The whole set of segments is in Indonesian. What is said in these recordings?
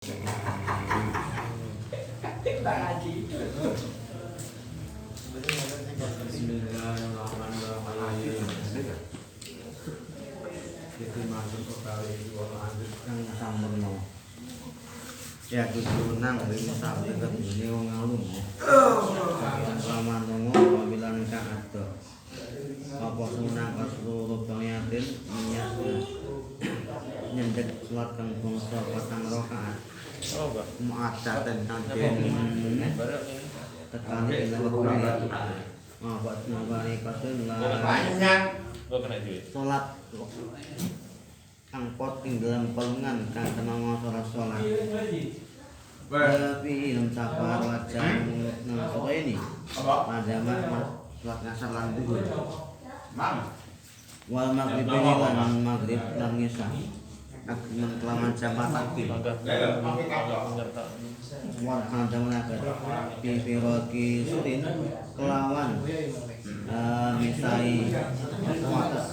Bismillahirrahmanirrahim. Kita masuk ke kali dua lanjutkan sambungnya. Ya kudu nang ring sabda kedune wong ngalung. Saking kelaman lunga apabila nengkang ado. Apa sunang seluruh penyatin minyak nyendek salat kang bangsa patang rakaat. Mu'addah tentang tekani ila waktu buat nabari pasun lah sholat angkot ing dalam pelungan kang kenama sholat tapi ilm safar wajah nang sore ini madama sholat ngasar lan duhur wal maghrib ini lan maghrib lan ngisah akiman kelaman jamaah takbir warhan jamanakan bifiraki surin kelawan misai watas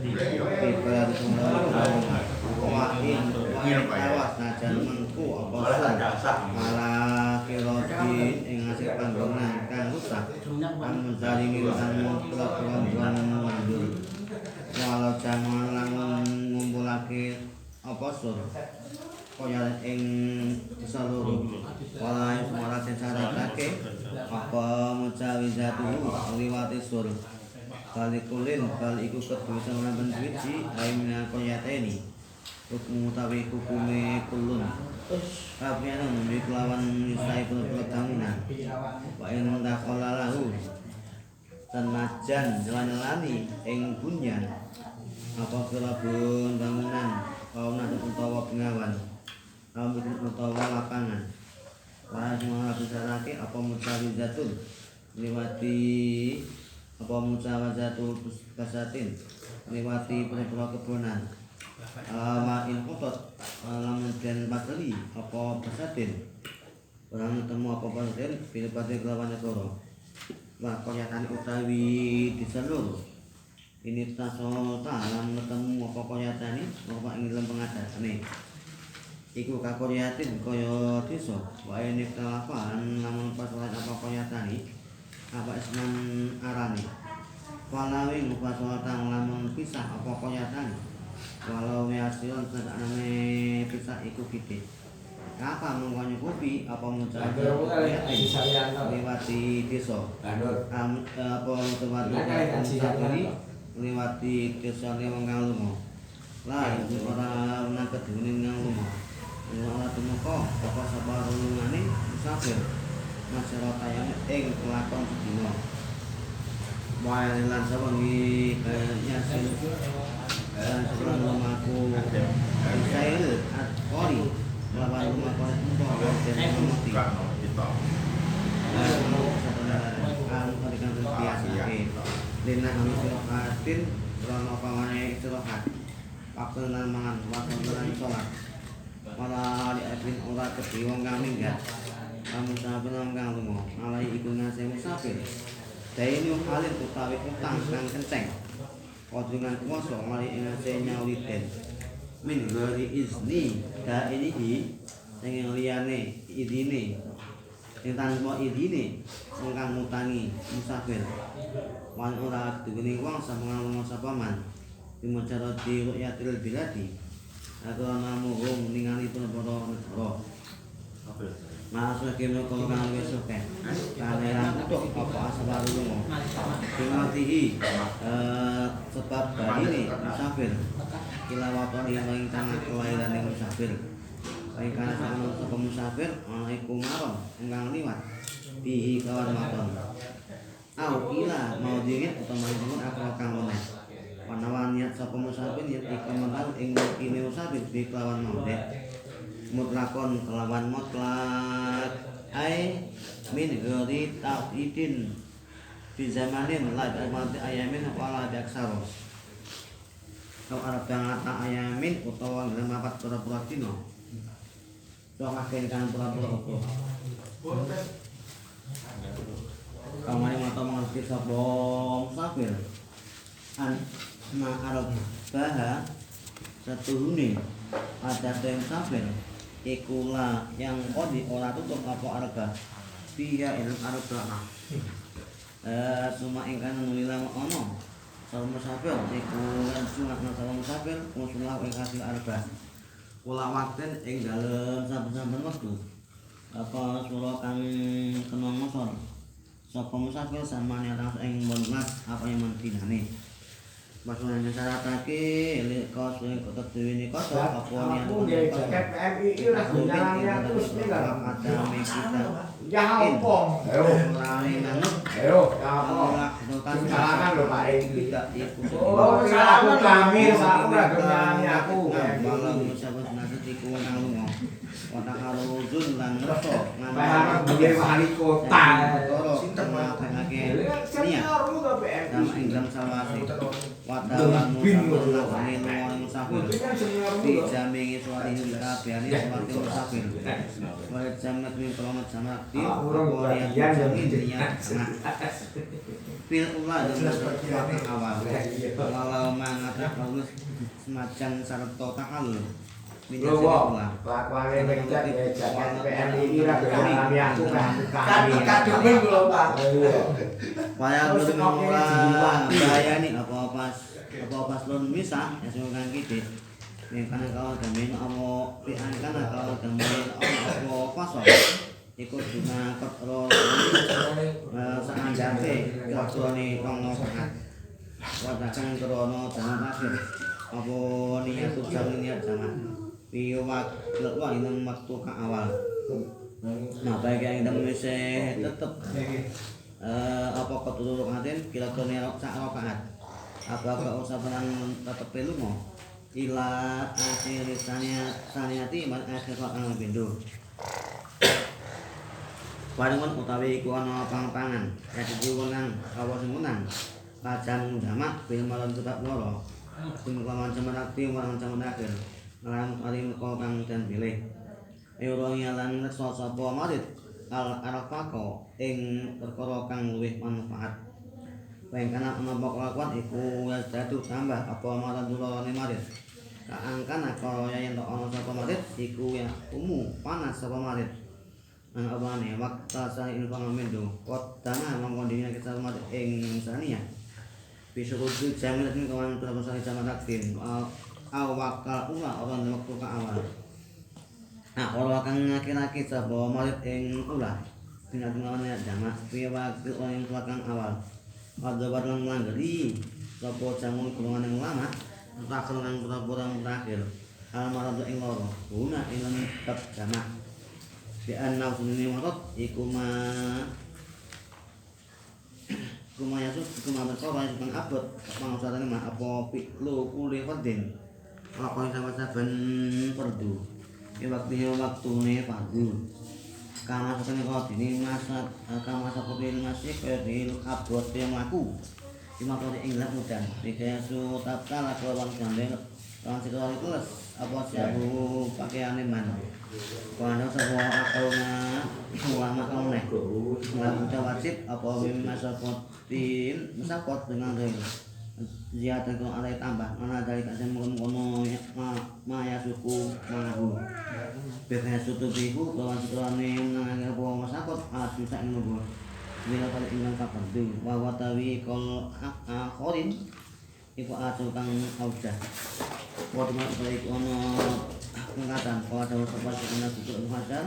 bifiraki surin wahin awas najan mengku oposan malah kirojin yang ngasih panggungan kan rusak kan mencari militan mutlak perempuan mandur walau jaman langun ngumpulake apa sur kaya ing seluruh walai semua syaratake apa mujawizatu liwati sur balikulin bal iku kedua sama benwiji aimna koyateni hukum utawi hukume kulun kafian memiliki lawan nisai pertangunan wa in dakhala lahu senajan jalan-jalani ing bunyan apa kelabun bangunan kaum naduk utawa pengawan kaum utawa lapangan wala semua bisarake apa mujawizatun liwati apa mujawazatul kasatin liwati pura kebunan wa in qutat lamun den pateli apa kasatin orang ketemu apa kasatin pilih pati kelawan negara wa koyatan utawi diseluruh ini tasota alam ketemu apa koyatan ini apa ing dalam pengadaan iku kakoryatin kaya desa wa ini kelafan lamun pasolat apa koyatan ini apa isman arani walawi pasolatan lamun pisah apa koyatan walau measilon sedakane pisah iku gede apa mengkonyo kopi apa muncul lewati desa apa lewati liwati desa wong kang lunga lah ora nang kedune nang lunga ora tumeka apa sabar lungane musafir masyarakat yang ing kelakon sedina wae lan sawengi kaya sin dan sebelum lumaku Israel at-Qori lawan rumah kau dan mati Lina kami silahatin Rana pamanai silahat waktu nan mangan waktu nan sholat malah diadin ora kediwong kami enggak kamu sahabat kang lunga alai iku ngasih musafir daini halin utawi utang kang kenceng kodungan kuasa mari ngasih nyawiten min gori izni da inihi yang liyane idine yang tanpa idine kang ngutangi musafir wan ora diguni wong sama ngomong sapaman dimujarati ru'yatil biladi atau namuhum ningali para negara masuk kene kok kang wis oke kalian utuk apa asal lunga dimatihi sebab barine musafir kilawaton yang tanah kelahiran musafir baik kana sama sapa musafir ana iku maron engkang liwat bihi kawan maton au ila mau dirit utawa mangun apa kang meneh wanawan niat sapa musafir niat ikaman ing ini musafir bi kelawan maude mutlakon kelawan mutlak ai min ghairi ta'idin fi zamanin la ta'mati ayamin wala daksaro kau arep ngata ayamin utawa dalam apa pura-pura dino sok akeh kan pura-pura opo kamane mata mengerti sapa musafir an ma arab baha satuhune ada musafir ikulah yang kodi ora tutup apa arga dia ilmu arga suma ingkang nulilang ono salam musafir iku sunat salam musafir musulah ing hasil arga kula wakten ing dalem saben-saben wektu apa sura kang kena ngasor sapa musafir samane langsung ing monmas apa yang mentinane maksudnya syaratake lek kos ing kota dewe kota apa niat jaket PMI lah nyalane terus nih kan ada kita ya opo lali manut ayo ya opo salaman lho Pak kita ikut oh salaman kami aku lah nyalane aku malam musabah nasib iku nang lunga kota haruzun lan ngerso nang biyen wali kota sinten ngake senior lu to PMI sama ingkang sawasi wadalan musafir dijamingi suami kabehane suami musafir wal jamat min kalamat jamat di pil ulah dan awal walau mangata bagus semacam sarta takal minyak ulah kelakuane becak PMI ra kami aku kami kadung kula Pak waya mula bayani apa pas lon misah ya sing kang kite ning kana kalau gamen apa pian kana kalau gamen apa pasok ikut guna ketro sanjate katurane rono sangat wadakan krono jaman akhir apa niat tujuan niat jaman piye waktu ing waktu ka awal nah baik yang Indonesia tetep apa ketulung hatin kira-kira sak rakaat apa kau sabaran tetep lunga ila akhir saniati man akhir ang bindo padangan utawi iku ana pang-pangan dadi wenang awas menang pajan jamak bil malam tetap loro kelawan cemerakti marang cemerakir lan ari kang den pilih euro lan reksa sapa marit al arafako ing perkara kang luwih manfaat Weng kana menapa kelakuan iku wis dadu tambah apa marang dulurane marit kaangkan kaya yen ana sapa marit iku ya panas sapa marit nang abane waktu sa infang mendo kotana mangkondine kita marit ing sania bisa kudu jamin ing kawan terus sa jaman aktin awakal orang waktu ka awal nah ora kang ngaki-aki sapa marit ing ulah tinggal-tinggalane jamak piye waktu ing belakang awal ada barang langgeri sapa jamun golongan yang lama takon nang pura-pura terakhir almarhum ing loro guna ing tetep jamak di anau sunni watot iku Yesus perkara sing abot mangsane mah apa piklu kuli fadin lakon saben perdu waktune fardu kama sakene kok dene masa kama sakene masih kaya abot yang laku dimakoni ing lan mudan dikesu tatkala kelawan gandeng lan sikala plus apa siabu pakaiane man kana semua akalna ulama kaune lan wajib apa masapotin musapot dengan ziyadah kau ada tambah mana dari kasih kono maya suku mahu biasanya sutubiku lawan setelahnya menangani apa masakot susah nunggu bila kali ingin kapan tuh bahwa tawi kol akhorin iku kang audah waktu balik ono pengkatan kalau ada sesuatu yang kita mengajar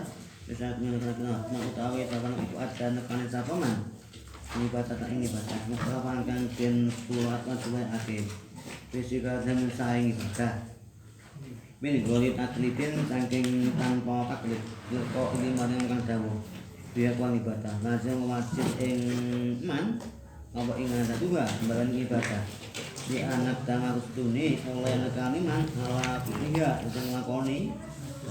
bisa menyelesaikan nah utawi bahkan itu ada nekanin siapa man ini baca mengkapankan dan keluarkan sebagai akhir fisika dan saing ibadah min golit atletin saking tanpa taklid kok ini marang kang dawuh dia kuan ibadah lazim wajib ing man apa ing ada juga barang ibadah di anak dan harus tuni oleh nekani man ala tiga yang nglakoni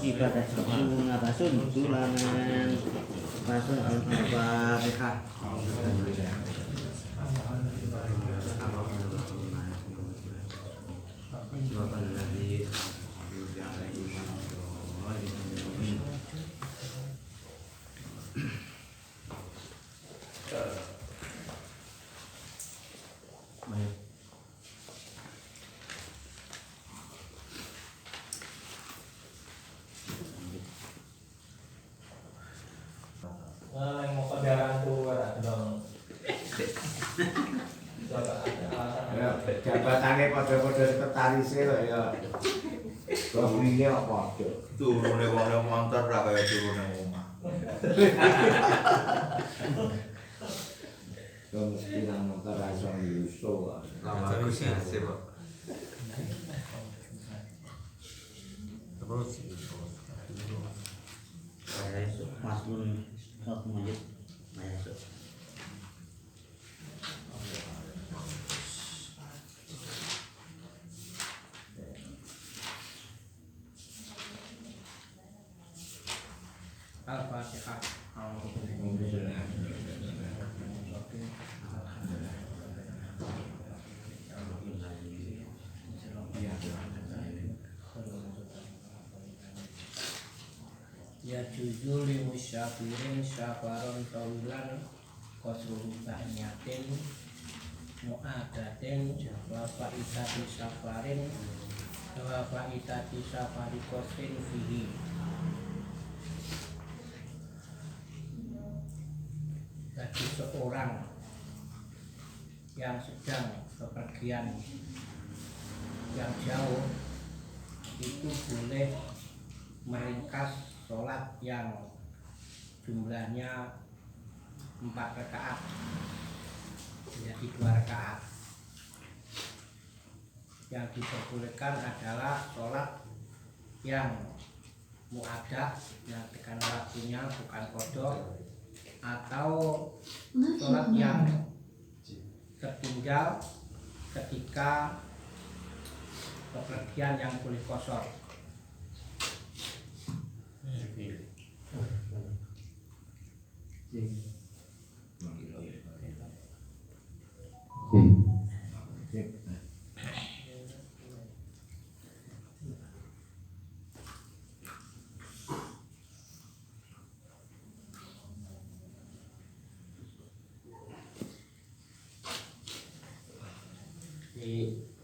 ibadah sebelum ngabasun tulanan basun al-Fatihah. Ya, jabatannya pada-pada sekretarisnya kok ya. Hobinya kok pada. Turune wong nang motor ra kaya turune omah. Kau mesti nang motor rasa nyusul. Lama aku sih Pak. Terus Saya esok Mas Mun sok masjid. Saya esok. Al-Fatihah. Ya juzul li musyafirin syafaron tawilan qasruhu bahniyatin mu'adatin wa fa'itati syafarin wa fa'itati syafari qasrin fihi. Bagi seorang yang sedang bepergian yang jauh itu boleh meringkas sholat yang jumlahnya 4 rakaat menjadi 2 rakaat. Yang diperbolehkan adalah sholat yang mu'adah, yang tekan waktunya bukan qadha, atau sholat yang tertinggal ketika bepergian yang boleh qashar.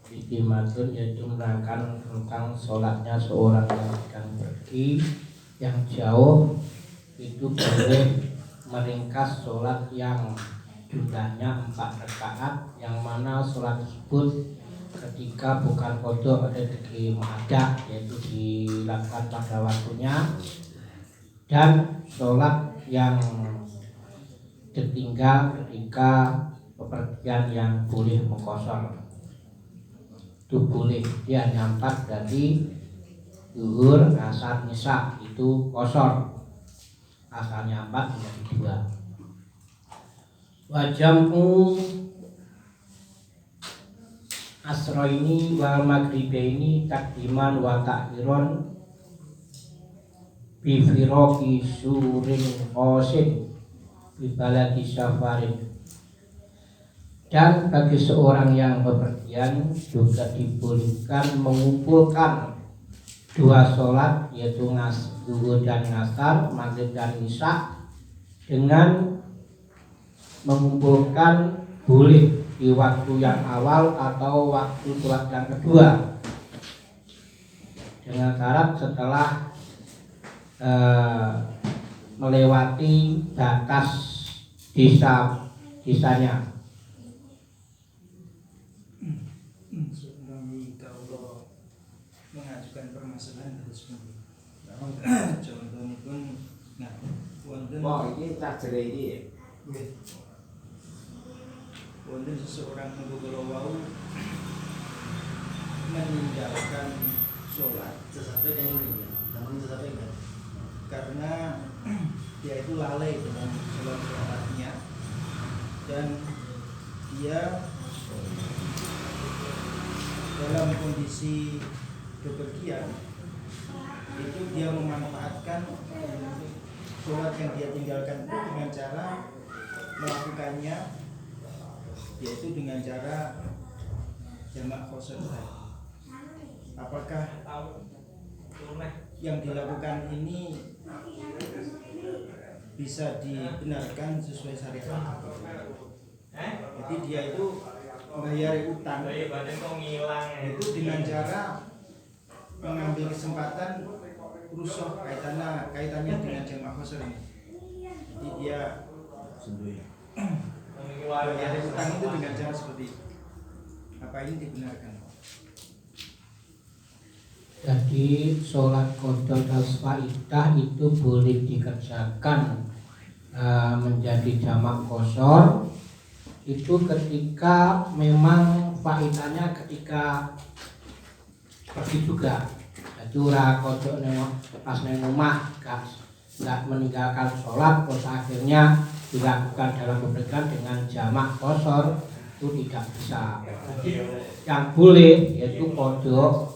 Istimatun yaitu menerangkan tentang sholatnya seorang yang sedang pergi yang jauh itu boleh meringkas sholat yang jumlahnya 4 rakaat, yang mana sholat tersebut ketika bukan qadha ada di mu'addah yaitu dilakukan pada waktunya, dan sholat yang tertinggal ketika bepergian yang boleh mengqashar itu boleh. Dia nyampak dari zuhur, asar, isya itu qashar, asalnya 4 menjadi 2. Wajam'u asroini wal maghribaini takdiman wa ta'khiron bi firaqi surin qasid bi baladi safarin. Dan bagi seorang yang bepergian juga dibolehkan mengumpulkan 2 sholat, yaitu zuhur dan asar, maghrib dan isya, dengan mengumpulkan boleh di waktu yang awal atau waktu sholat yang kedua, dengan syarat setelah melewati batas desanya. Mengajukan permasalahan terus contohnya pun nah wonten Ini tak jere iki. wonten seseorang menggugolo wau meninggalkan sholat karena dia itu lalai dengan sholatnya, dan dia dalam kondisi bepergian itu dia memanfaatkan sholat yang dia tinggalkan itu dengan cara melakukannya, yaitu dengan cara jamak qashar. Apakah yang dilakukan ini bisa dibenarkan sesuai syariat? Jadi dia itu membayar utang itu dengan cara mengambil kesempatan rusuh kaitannya dengan jamak qashar ini. Jadi dia membayar utang itu dengan cara seperti itu. Apa ini dibenarkan? Jadi sholat qada dan faidah itu boleh dikerjakan menjadi jamak qasar itu ketika memang faidahnya ketika pergi juga. Jadi ora qada pas nang omah nggak meninggalkan sholat terus akhirnya dilakukan dalam pernikahan dengan jamak qasar itu tidak bisa. Jadi yang boleh yaitu qada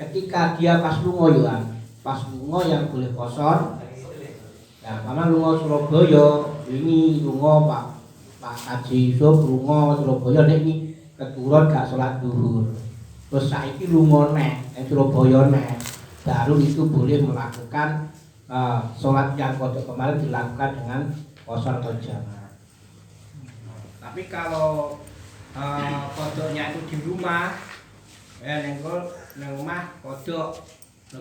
ketika dia pas lunga ya, pas lunga yang boleh kosor. Ya, karena lunga Surabaya, ini lunga Pak Haji Yusuf lunga Surabaya nek iki keturun gak salat zuhur. Terus saiki lunga nek Surabaya nek, baru itu boleh melakukan salat yang kodok kemarin dilakukan dengan kosor atau jamaah. Tapi kalau kodoknya itu di rumah, nang omah kodok lho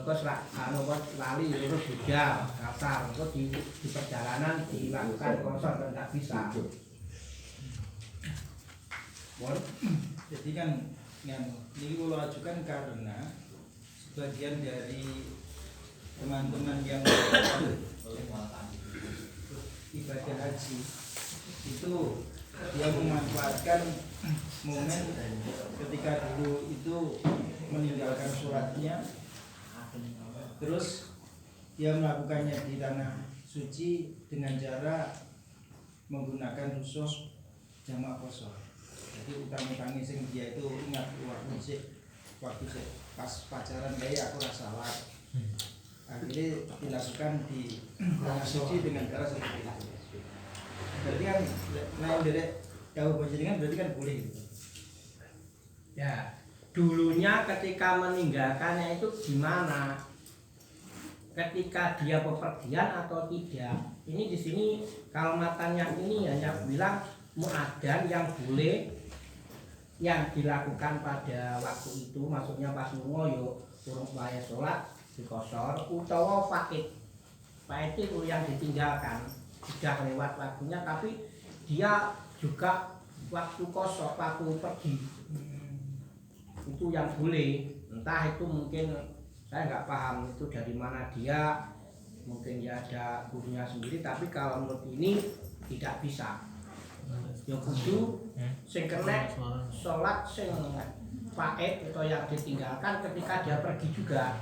lali terus budal kasar terus di perjalanan dilakukan kosor dan tak bisa. Jadi kan ini kalau ajukan karena sebagian dari teman-teman yang ibadah haji itu dia memanfaatkan momen ketika dulu itu meninggalkan sholatnya, terus dia melakukannya di tanah suci dengan cara menggunakan rusuh jamak qasar. Jadi utang-utangnya sing dia itu ingat waktu pas pacaran kayak aku rasa salah. Akhirnya dilakukan di tanah suci dengan cara seperti itu. Berarti kan naik dari jauh panjenengan berarti kan boleh gitu. Ya, dulunya ketika meninggalkannya itu gimana? Ketika dia bepergian atau tidak? Ini di sini kalau matanya ini hanya bilang muadzan yang boleh yang dilakukan pada waktu itu, maksudnya pas lunga yo urung waya salat dikosor utawa faid. Faid itu yang ditinggalkan sudah lewat waktunya tapi dia juga waktu kosor waktu pergi itu yang boleh. Entah itu mungkin saya nggak paham itu dari mana dia, mungkin dia ada gurunya sendiri, tapi kalau menurut ini tidak bisa. Ya kudu sing kena sholat sing faid atau yang ditinggalkan ketika dia pergi juga.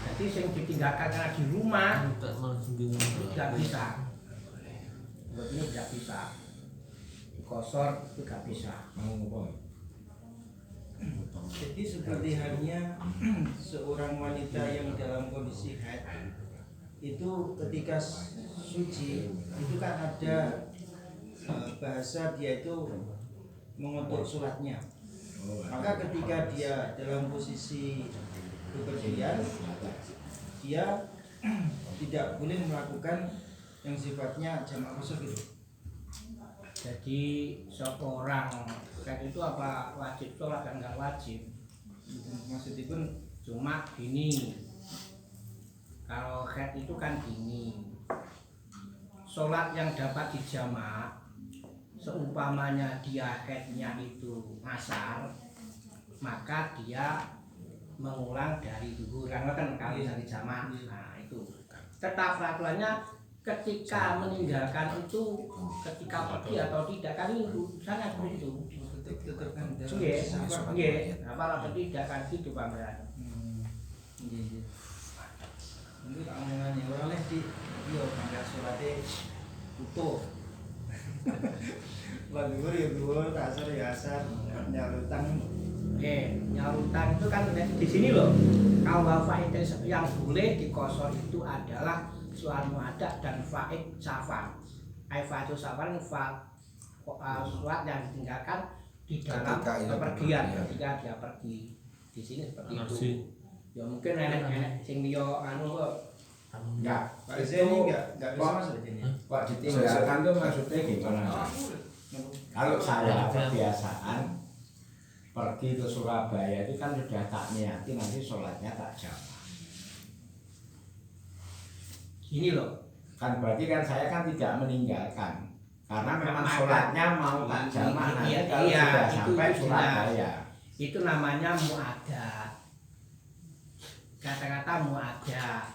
Jadi sing ditinggalkan karena di rumah tidak bisa. Menurut ini tidak bisa. Kosor tidak bisa. Jadi seperti halnya seorang wanita yang dalam kondisi haid itu ketika suci itu kan ada bahasa dia itu mengutuk sholatnya. Maka ketika dia dalam posisi bepergian dia tidak boleh melakukan yang sifatnya jamak qasar gitu. Jadi seorang kan itu apa wajib sholat dan nggak wajib? Maksudnya pun Cuma gini, kalau khat itu kan gini, sholat yang dapat dijamak, seumpamanya dia khatnya itu asar, maka dia mengulang dari zuhur, karena kan kali dari jamak. Nah itu tetap peraturannya ketika meninggalkan itu, ketika pergi atau tidak, kan itu sana seperti itu. tetap kan Iya, apa atau tidak kan gitu Pak Mbak. Iya. Untuk omongannya orang leh di yo mangkat salate utuh. Lagu ya dua asar ya asar nyarutang. Oke, nyarutan itu kan di sini loh. Kalau faid yang boleh dikosor itu adalah suar muadak dan faid safar. Faid safar suat yang ditinggalkan di dalam kepergian ketika dia pergi. Di sini seperti itu. Ya mungkin nenek-nenek sing dia anu kok Enggak, Pak Zeni enggak bisa masuk di sini. kok ditinggalkan tuh maksudnya gimana? Kalau saya kebiasaan pergi ke Surabaya itu kan sudah tak niati nanti sholatnya tak jamak. ini loh. Kan berarti kan saya kan tidak meninggalkan. Karena memang Makan. sholatnya mau tak jamak nanti kalau Iya, sudah itu sampai jelas. Surabaya. Itu namanya muadat. Kata-kata muadat.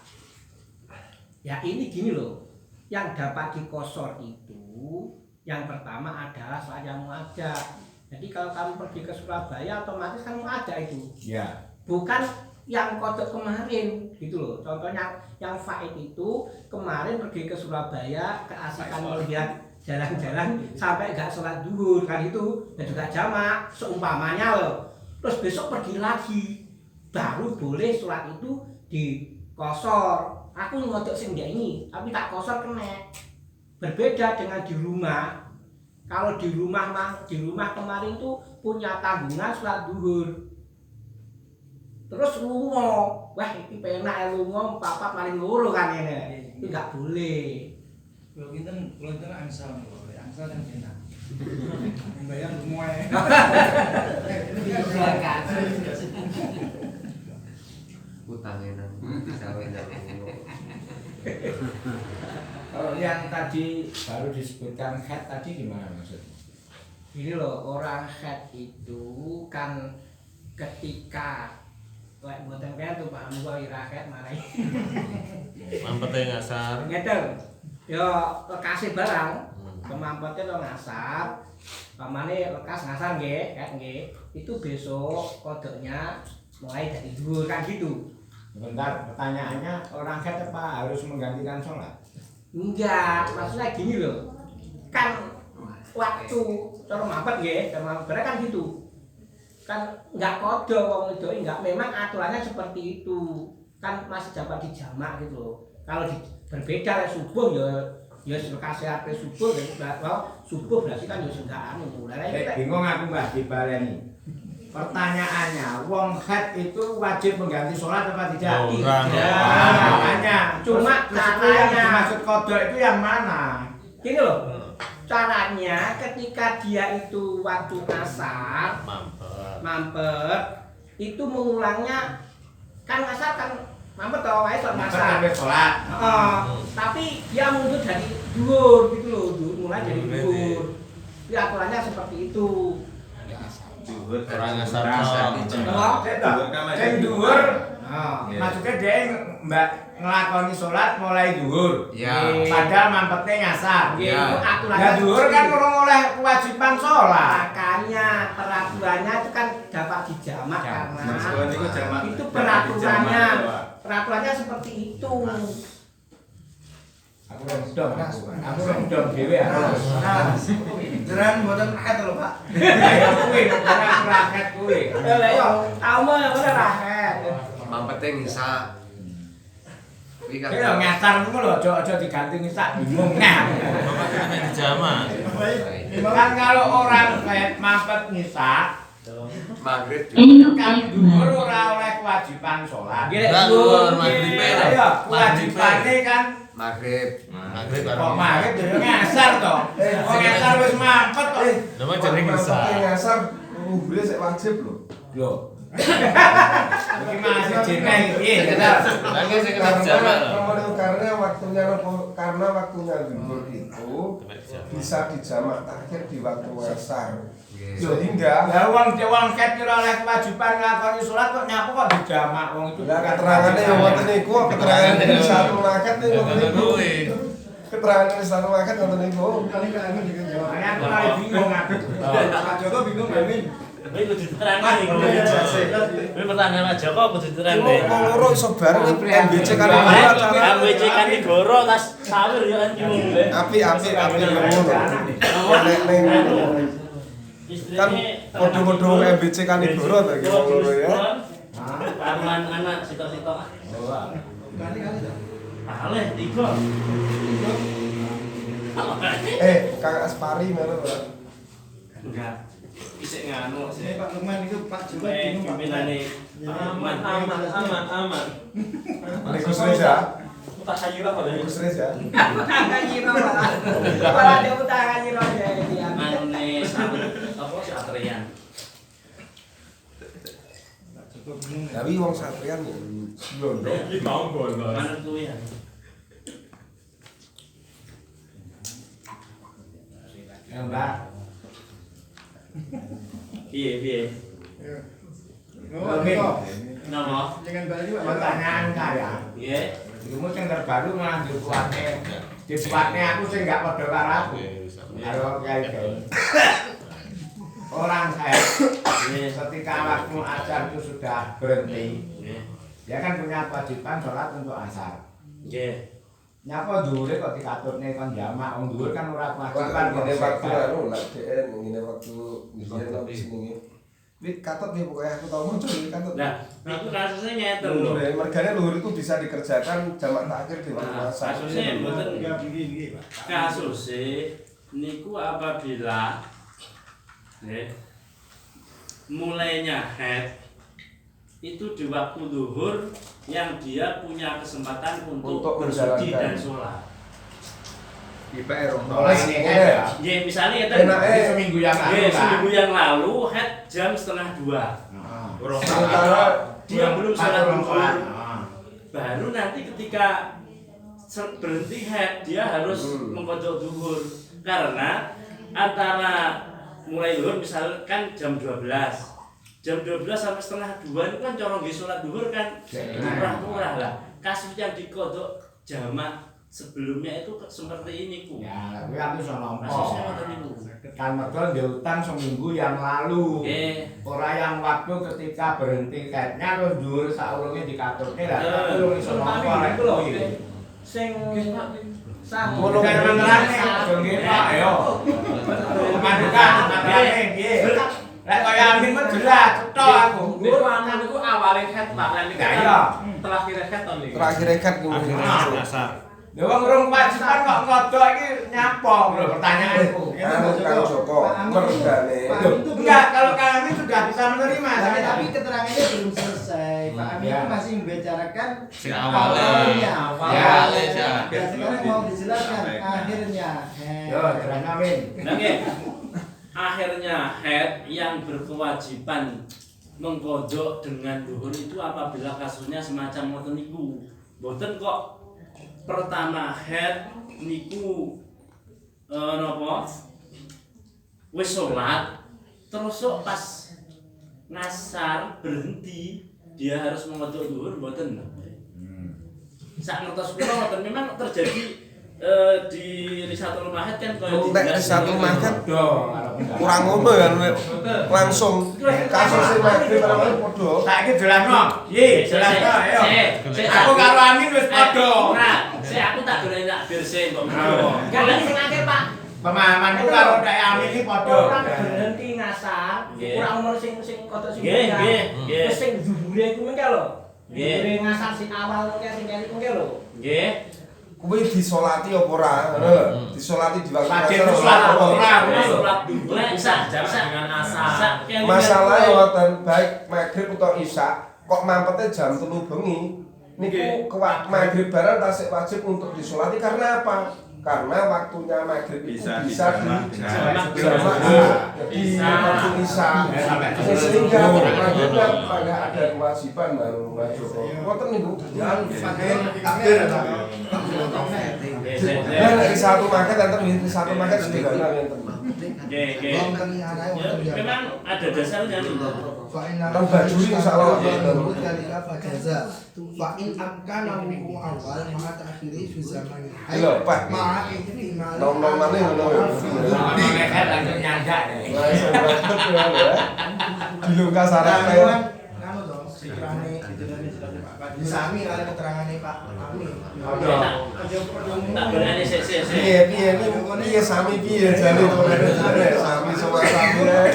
Ya ini gini loh, yang dapat dikosor itu yang pertama adalah sholat yang muadat. Jadi kalau kamu pergi ke Surabaya otomatis kan muadat itu. Ya. Bukan yang kodok kemarin gitu loh. Contohnya yang faid itu kemarin pergi ke Surabaya keasikan melihat jalan-jalan sampai gak sholat duhur kan itu dan juga jamak seumpamanya loh. Terus besok pergi lagi baru boleh sholat itu dikosor. Aku ngodok sing ini tapi tak kosor kena. Berbeda dengan di rumah. Kalau di rumah kemarin tuh punya tanggungan sholat duhur. Terus lungo, wah ini penak ya lungo, papat paling loro kan ini. Itu nggak boleh. Kalau kita angsal kan enak. Membayar semua ya. Utangnya nang sawenan. Kalau yang tadi baru disebutkan head tadi gimana maksudnya? Ini loh, orang head itu kan ketika lek mboten kaya tuh paham gua ira head marai. Mampetnya ngasar. Ngeten. Yo lekase barang, kemampete to ngasar. Pamane lekas ngasar nggih, head nggih. Itu besok kodoknya mulai dari dhuwur kan gitu. Bentar, pertanyaannya orang head apa harus menggantikan sholat? Enggak, maksudnya gini loh. Kan waktu cara mampet nggih, cara kan gitu. Kan enggak kode wong itu enggak, memang aturannya seperti itu. Kan masih dapat dijamak gitu loh. Kalau berbeda ya subuh ya sekase ape subuh ya subuh berarti kan ya enggak anu. Bingung aku Mbah dibaleni. Pertanyaannya, wong head itu wajib mengganti sholat apa tidak? Orang. Makanya, Cuma yang caranya dimaksud kodok itu yang mana? gini loh. Caranya ketika dia itu waktu asar mampet itu mengulangnya kan asar kan mampet toh wae sholat asar. Sampai sholat. Tapi dia mundur dari dhuwur gitu loh, mulai dari dhuwur. Itu aturannya seperti itu. Orang ngasar. Yang dhuwur, maksudnya dia mbak ngelakoni sholat mulai dhuwur. Ya. Padahal mampetnya ngasar. Itu aturannya. Nah dhuwur kan kurang oleh kewajiban sholat. Makanya peraturannya itu kan dapat dijamak karena itu jamak. itu peraturannya. Peraturannya seperti itu. Aku rendom dhewe ya. Jeran mboten rakyat lho, Pak. Ayo kuwi ora rakyat kuwi. Ya lah yo, tahu mah ora rakyat. Mampetnya ngisa. Kuwi kan. Ki lho ngasar ngono lho, aja diganti ngisak bingung nah. Mampetnya di jamak. Kan kalau orang kayak mampet ngisak, Maghrib kan dhuwur ora oleh kewajiban sholat. Enggak, dhuwur, maghrib aja. Ayo, kewajibane kan maghrib. Maghrib kok baru. maghrib dhewe ngasar to. Kok ngasar wis mampet kok. Nama jadi ngisa. ngasar ruhule sik wajib lho. Lho. Iki masih jeneng iki. Lagi saya kena jamak loh. Karena waktunya libur itu bisa dijamak akhir di waktu asar. Sehingga Lah wong ket kira oleh kewajiban nglakoni salat kok nyapu kok dijamak wong itu. lah keterangannya yang ngoten niku, keterangan dari satu market niku. Keterangan dari satu market ngoten niku. Makanya aku lagi bingung aku. Pak Joko bingung gak nih? Ini kudu diterangkan nih. Ini pertanyaan Mas Joko kudu diterangkan. Wong loro iso bareng MBC kali MBC kan digoro tas sawir ya kan nyuwun. api ngono. Kan podo-podo MBC kali goro ta iki wong loro ya. Karuan anak sitok-sitok. Kali-kali dah. Aleh tiga. Kang Aspari ngono lho. Enggak. Isik nganu Ini Pak Lukman itu Pak Joko Eh, bingung Pak. pimpinane aman. Gus Reza, Tak sayur apa ya? Gus Reza. Tangan nyiro malah. Malah dia tangan nyiro ya ini. Manune apa satrian. Pak Joko bingung ya. Tapi wong satrian ya Londo. Manut kuwi ya. Mbak. Piye? Oke. Napa? Jangan balik Pertanyaan saya. Nggih. Ilmu sing terbaru malah dibuatnya aku sing gak padha karo aku. Karo Kiai Kiai. Orang saya ketika waktu asar itu sudah berhenti, dia kan punya kewajiban sholat untuk asar. Nggih. Nyapa dhuwure kok dikaturne kon jamak, wong dhuwur kan ora kewajiban Kan kok ngene waktu sekat. anu lak DN ngene waktu biyen nang sini. Wih katut nih pokoknya aku tau muncul ini katut. Nah, itu kasusnya ngeten lho. Mergane luhur itu bisa dikerjakan jamak takhir di waktu Nah, asar. kasusnya mboten begini Pak. kasusnya niku apabila mulainya head itu di waktu zuhur yang dia punya kesempatan untuk bersuci dan sholat. IPR Mulai ini kan ya. Ya misalnya itu Ini seminggu yang lalu kan. seminggu yang lalu head jam 1:30. Sementara Dia belum sholat zuhur. Ah. Baru nanti ketika berhenti head dia harus mengkodok zuhur karena antara mulai zuhur misalkan jam 12 sampai 1:30 itu kan corong nggih salat zuhur kan murah-murah lah. Kasus yang dikodok jamak sebelumnya itu seperti ini ku. Ya, tapi aku iso nampa. Kasusnya ngoten niku. Kan mergo dia utang seminggu yang lalu. Ora yang waktu ketika berhenti kaitnya terus dhuwur saurunge dikaturke lah. Aku iso nampa rek lho. Sing Ngono kan menerane aja nggih Pak yo. Mandukan makane nggih. Lek kaya amin mah jelas cetok aku. Niku anu niku awale head Pak, lan niku Iya. terakhir head to niku. terakhir rekat ngene. Asar. Lha wong urung kewajiban kok ngodok iki nyapa lho pertanyaanku. Anu Kang Joko mergane. Enggak, kalau kami sudah bisa menerima Tapi keterangannya belum selesai. Pak Amin itu masih membicarakan Sing awale. awalnya. Ya. Dan sekarang mau dijelaskan akhirnya. Yo, terang amin. Nah, nggih. Akhirnya head yang berkewajiban mengkodok dengan zuhur itu apabila kasusnya semacam ngoten niku. Mboten kok pertama head niku napa wis salat terus kok pas ngasar berhenti dia harus mengodok zuhur mboten. Sak ngertos kula ngoten memang terjadi di Risatul Mahad kan koyo Nek Risatul Mahad kurang ngono ya langsung kasus sing maghrib ora padha. Saiki jelasno. Ye, jelasno ayo. Aku karo Amin wis padha. Nah, aku tak golek nak birse kok. Kalau sing akhir Pak, Pemahamanku karo Dek Amin iki padha. orang berhenti ngasar, Nggih. kurang umur sing kotok sing Nggih, nggih, nggih. Terus sing dhuwure iku mengke lho. Nggih. Dhuwure ngasar sing awal mengke sing kene mengke lho. Nggih. Kuwi disolati apa ora? Disolati di waktu Wajib asar sholat apa ora? Sholat dulu sak dengan asar. Masalahnya wonten baik maghrib atau isya kok mampete jam 3 bengi niku maghrib bareng tasik wajib untuk disolati karena apa? Karena waktunya maghrib itu bisa di jamak di waktu isya. Sehingga maghribnya pada ada kewajiban baru wajib. Wonten niku. Dan di satu market di satu market sederhana enten. Nggih. Ya, memang ada dasarnya nih. Nang bajuri insyaallah Fa'in amkana wuku awal ma'a ta'khiri fi zamani. Lho, Pak. Ma'a ihtimal. Nom-nom mana ngono. Nekat langsung nyandak. Dilungkas sarap kaya Anu to, sekirane disami kali keterangane Pak Amin. Tak berani sik. piye sami piye jane to sami semua sami ae.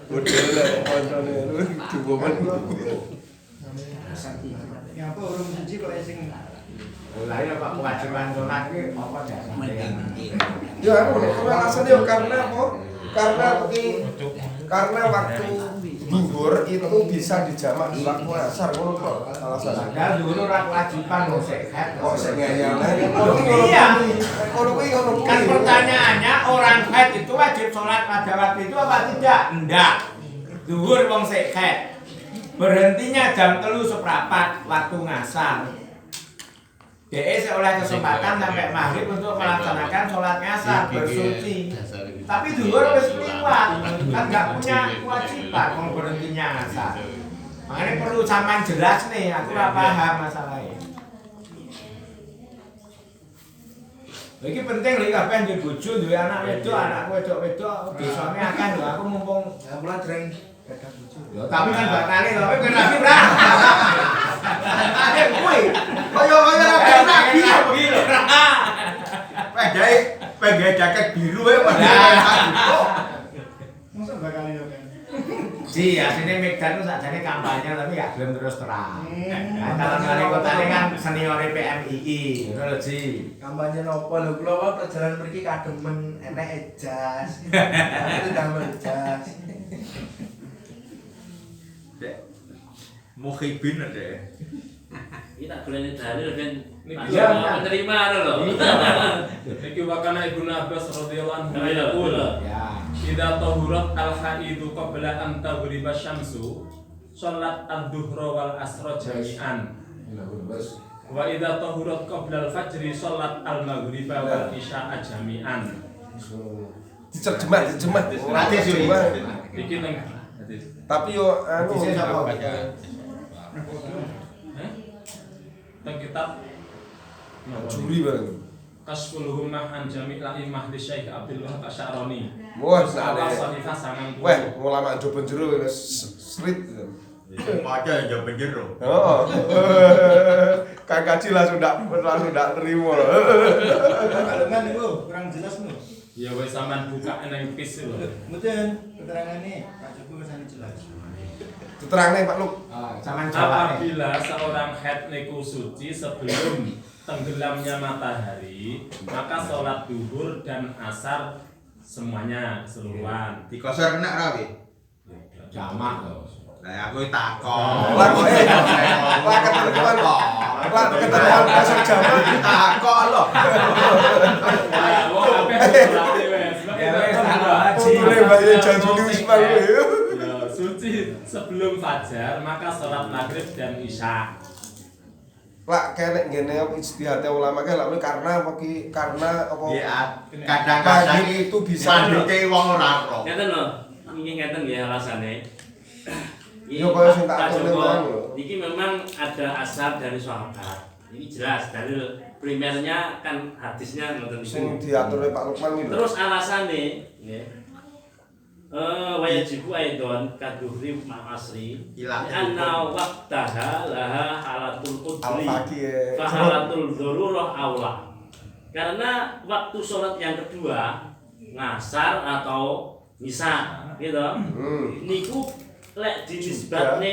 Bodol koncone duwomen. Ya apa urung suci kok sing Lah ya Pak kewajiban sholat ki apa dasarnya? Ya aku nek alasannya yo karena apa? Karena waktu zuhur itu bisa dijamak di waktu asar ngono kok alasannya. Padahal dulu ora kewajiban kok sehat. Kok sing ngeyel. Iya. Ngono Kan pertanyaannya orang haid itu wajib sholat pada waktu itu apa tidak? Enggak. Zuhur wong sehat. Berhentinya jam 3:04 waktu ngasar. DE saya oleh kesempatan sampai maghrib untuk melaksanakan sholat ngasar bersuci. Tapi duhur wis liwat, kan nggak punya kewajiban mau berhentinya ngasar. Makanya perlu sampean jelas nih, aku ora paham masalahnya. Iki penting lho kabeh duwe bojo, duwe anak wedok, anakku wedok-wedok, desane akeh lho aku mumpung Ya mulai dereng gadah bojo. lho tapi kan bakane lho kowe lagi ora. Ade kuwi. Kaya ora nabi lho. Pegae jaket biru ya Masa bakal yo kan. Ji, asline Medan tuh sakjane kampanye tapi gak gelem terus terang. Nah, kalau wali kotane kan senior PMII, ngono lho Ji. Kampanye nopo lho kula wae perjalanan mriki kademen enek ejas. Aku damel ejas. Dek. Mukhibin dek. Iki tak goleki dalil ben Iya. menerima lho. Iki wakana Ibnu Abbas radhiyallahu anhu Iya, yaqul Ya. idza tahurat al-haidu qabla an taghriba syamsu shalat adh-dhuhra wal asra jami'an wa idza tahurat qabla al-fajri shalat al-maghriba wal isya'a jami'an. diterjemah Hadis yo iki. Iki nang hadis. tapi yo anu Hadisnya sapa? Teng kitab juri bareng Kasful Hummah an Jami' La'imah di Syekh Abdullah Asy'arani. wah Salah sane Sahifah sangang weh ulama joben jero wis street Maca ya penjero. heeh Kang Kaji langsung ndak terima Kaleman niku kurang jelas niku. Ya wis sampean buka nang pis lho. Mboten keterangane Pak Joko kesane jelas. diterangne Pak Luk Sampean jawab. Apabila seorang haid niku suci sebelum tenggelamnya matahari, maka sholat duhur dan asar semuanya keseluruhan. Dikosor kena ra wi? Jamak lho. Lah aku takon. lah kok ketemuan pasar jaman Takon lho. Wah, wong kabeh sholat wis. Ya wis tak haji. boleh bayar janji wis Pak Ya, suci sebelum fajar, maka sholat maghrib dan isya. Lah kene ngene apa ijtihate ulama kae lha karena apa ki karena apa Ya kadang-kadang Pagi itu bisa mandeke wong ora ro. Ngeten lho, iki ngeten ya alasane. Ya, kaya sing tak Pak aturne Joko, mang lho. iki memang ada asar dari sahabat. Ini jelas dalil primernya kan hadisnya ngoten sing niku. diaturne Pak Lukman iki lho. Terus alasane nggih. Wajibu aidon kaduhri ma'asri anna waqtaha laha halatul qudri Al-Faqih. fa halatul dzururah aula. Karena waktu sholat yang kedua ngasar atau misa gitu. Niku lek dinisbatne